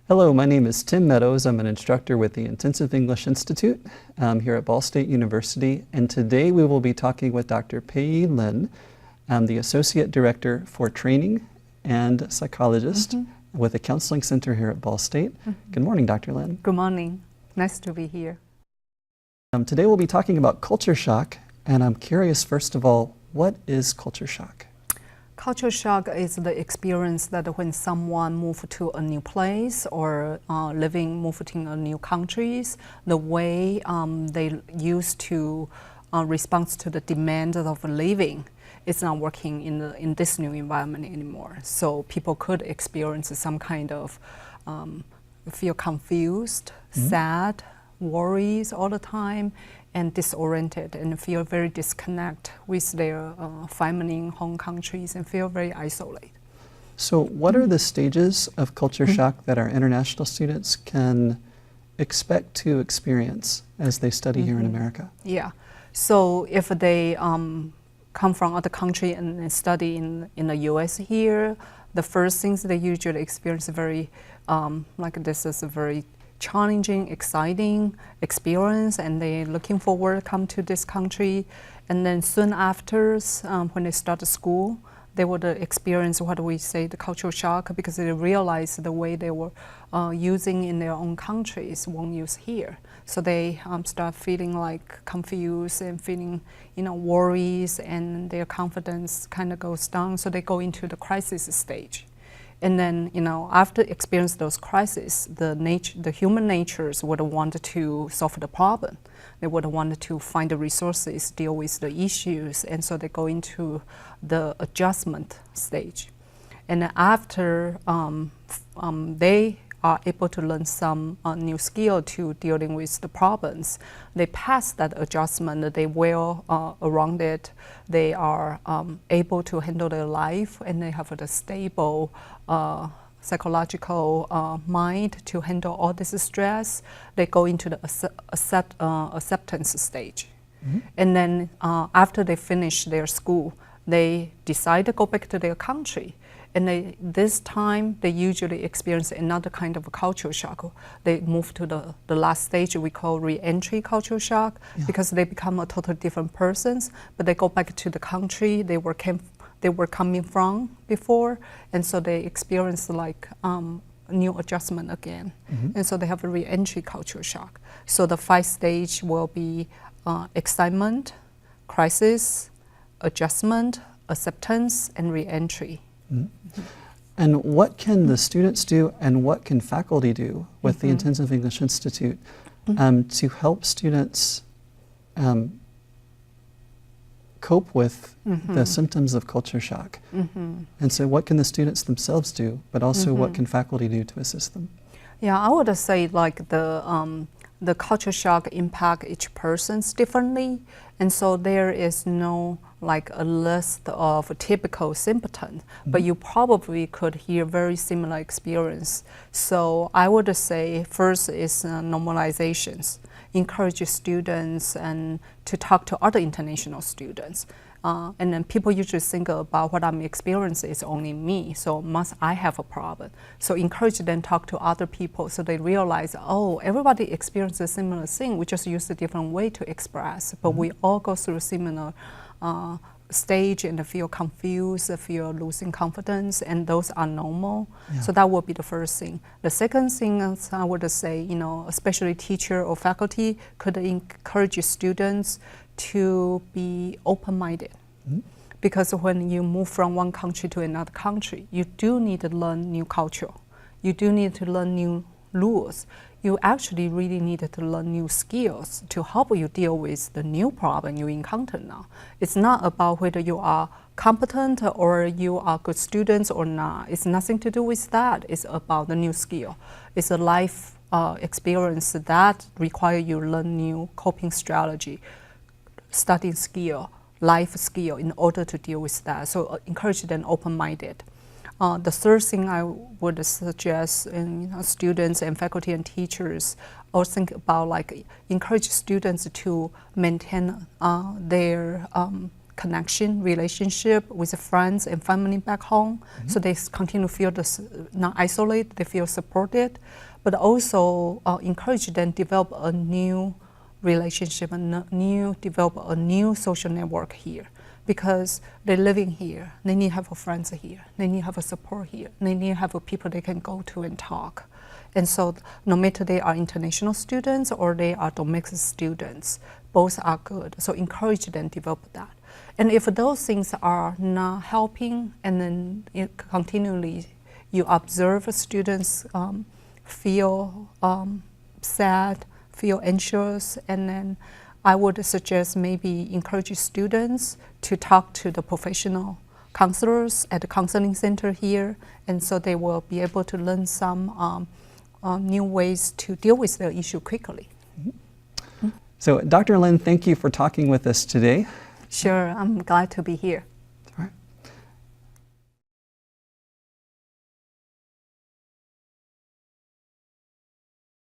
Hello, my name is Tim Meadows. I'm an instructor with the Intensive English Institute here at Ball State University, and today we will be talking with Dr. Pei-Yi Lin, the Associate Director for Training and Psychologist with the Counseling Center here at Ball State. Good morning, Dr. Lin. Good morning. Nice to be here. Today we'll be talking about culture shock, and I'm curious, first of all, what is culture shock? Culture shock is the experience that when someone moves to a new place or moving to a new countries, the way they used to respond to the demands of living is not working in this new environment anymore. So people could experience some kind of feel confused, sad, worries all the time, and disoriented, and feel very disconnected with their family, home countries, and feel very isolated. So what are the stages of culture shock that our international students can expect to experience as they study here in America? Yeah, so if they come from other country and study in the US here, the first things they usually experience very, this is a very challenging, exciting experience, and they're looking forward to come to this country. And then soon after, when they start school, they would experience what we say the cultural shock, because they realize the way they were using in their own countries won't use here. So they start feeling like confused and feeling, worries, and their confidence kind of goes down. So they go into the crisis stage. And then, after experience those crises, the human natures would want to solve the problem. They would want to find the resources, deal with the issues, and so they go into the adjustment stage. And after they are able to learn some new skill to dealing with the problems, they pass that adjustment, they well around it, they are able to handle their life, and they have a stable psychological mind to handle all this stress. They go into the acceptance stage. And then after they finish their school, they decide to go back to their country. And this time, they usually experience another kind of a cultural shock. They move to the last stage we call re-entry cultural shock, because they become a totally different persons, but they go back to the country they were coming from before, and so they experience like new adjustment again. And so they have a re-entry cultural shock. So the 5 stage will be excitement, crisis, adjustment, acceptance, and re-entry. And what can the students do, and what can faculty do with the Intensive English Institute to help students cope with the symptoms of culture shock? And so what can the students themselves do, but also what can faculty do to assist them? Yeah, I would say like the culture shock impact each person differently, and so there is no like a list of typical symptoms, but you probably could hear very similar experience. So I would say first is normalizations. Encourage students and to talk to other international students. And then people usually think about what I'm experiencing is only me, so must I have a problem? So encourage them to talk to other people so they realize, oh, everybody experiences a similar thing, we just use a different way to express, but we all go through a similar stage and feel confused, feel losing confidence, and those are normal. So that would be the first thing. The second thing is, I would say, especially teacher or faculty could encourage students to be open-minded. Because when you move from one country to another country, you do need to learn new culture. You do need to learn new rules. You actually really need to learn new skills to help you deal with the new problem you encounter now. It's not about whether you are competent or you are good students or not. It's nothing to do with that. It's about the new skill. It's a life experience that require you learn new coping strategy, studying skill, life skill in order to deal with that. So encourage them open-minded. The third thing I would suggest in students and faculty and teachers, or think about like encourage students to maintain their connection, relationship with friends and family back home. So they continue to feel not isolated, they feel supported, but also encourage them to develop a new relationship, develop a new social network here. Because they're living here, they need to have friends here, they need to have a support here, they need to have people they can go to and talk. And so no matter they are international students or they are domestic students, both are good. So encourage them to develop that. And if those things are not helping, and then continually you observe students feel sad, feel anxious, and then I would suggest maybe encourage students to talk to the professional counselors at the counseling center here, and so they will be able to learn some new ways to deal with the issue quickly. So Dr. Lin, thank you for talking with us today. Sure, I'm glad to be here.